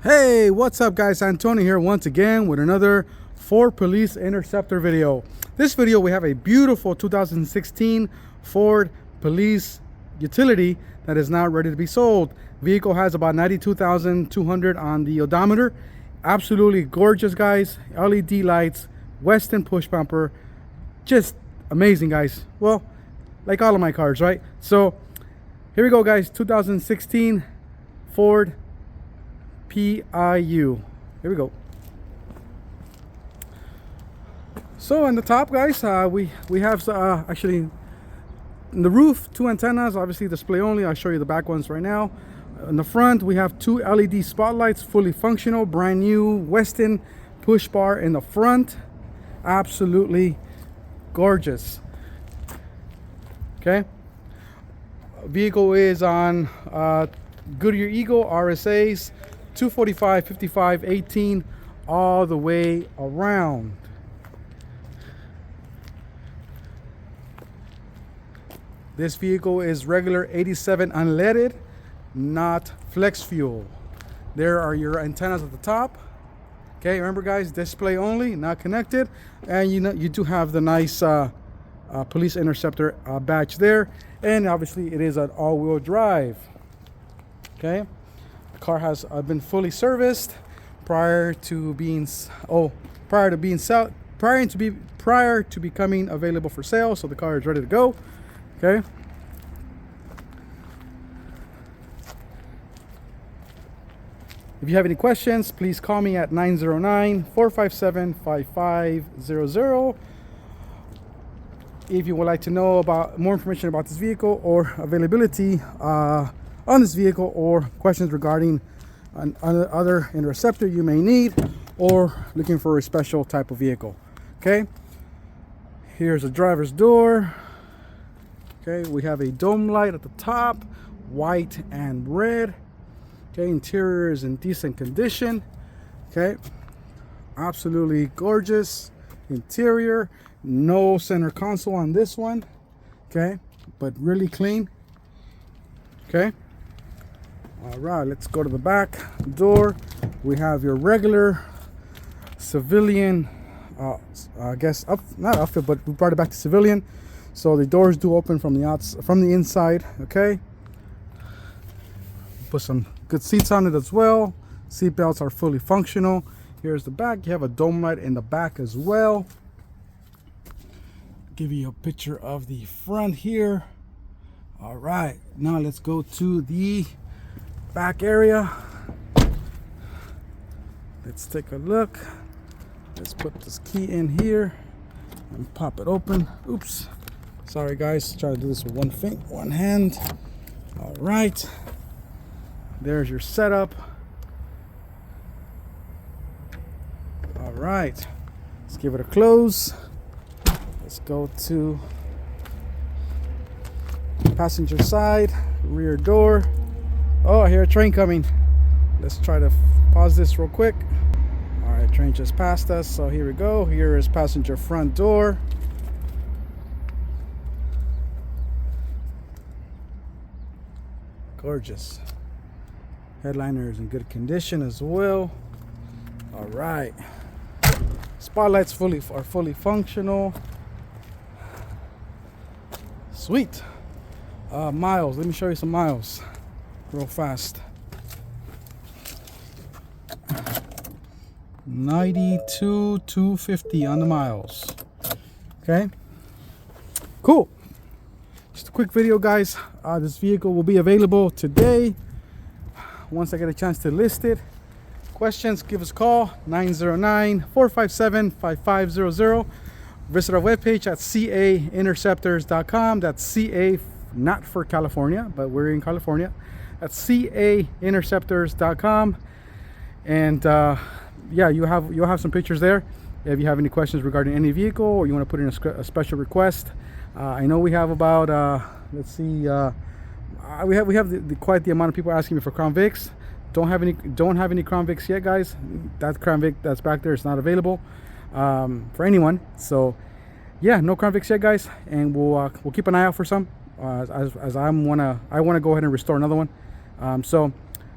Hey, what's up guys? Antonio here once again with another Ford Police Interceptor video. This video we have a beautiful 2016 Ford Police Utility that is now ready to be sold. Vehicle has about 92,200 on the odometer. Absolutely gorgeous guys. LED lights, Western push bumper. Just amazing guys. Well, like all of my cars, right? So here we go guys, 2016 Ford PIU. Here we go. So on the top guys, we have actually in the roof two antennas, obviously display only. I'll show you the back ones right now. In the front we have two LED spotlights, fully functional, brand new Weston push bar in the front. Absolutely gorgeous. Okay, vehicle is on Goodyear Eagle RSA's 245, 55, 18 all the way around. This vehicle is regular 87 unleaded, not flex fuel. There are your antennas at the top. Okay, remember guys, display only, not connected. And you do have the nice Police Interceptor badge there. And obviously it is an all-wheel drive. Okay, the car has been fully serviced prior to becoming available for sale. So the car is ready to go. Okay. If you have any questions, please call me at 909-457-5500. If you would like to know about more information about this vehicle or availability on this vehicle, or questions regarding other interceptor you may need, or looking for a special type of vehicle. Okay, here's a driver's door. Okay, we have a dome light at the top, white and red. Okay, interior is in decent condition. Okay, absolutely gorgeous interior. No center console on this one. Okay, but really clean. Okay, all right, let's go to the back door. We have your regular civilian I guess not outfit, but we brought it back to civilian. So the doors do open from the inside. Okay, put some good seats on it as well. Seat belts are fully functional. Here's the back. You have a dome light in the back as well. Give you a picture of the front here. All right, now let's go to the back area. Let's take a look. Let's put this key in here and pop it open. Oops, sorry guys, try to do this with one hand. All right, there's your setup. All right, let's give it a close. Let's go to passenger side, rear door. Oh, I hear a train coming. Let's try to pause this real quick. All right, train just passed us, so here we go. Here is passenger front door. Gorgeous. Headliner is in good condition as well. All right, spotlights are fully functional. Sweet. Miles, let me show you some miles real fast. 92,250 on the miles. Okay, cool. Just a quick video guys. This vehicle will be available today once I get a chance to list it. Questions, give us a call, 909-457-5500. Visit our webpage at cainterceptors.com. That's CA, not for California, but we're in California. That's cainterceptors.com. And yeah, you'll have some pictures there. If you have any questions regarding any vehicle, or you want to put in a special request. I know we have about let's see, we have quite the amount of people asking me for Crown Vics. Don't have any Crown Vics yet, guys. That Crown Vic that's back there is not available for anyone. So yeah, no Crown Vics yet, guys, and we'll keep an eye out for some. I want to go ahead and restore another one. So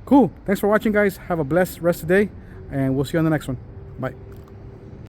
Cool. Thanks for watching, guys. Have a blessed rest of the day, and we'll see you on the next one. Bye.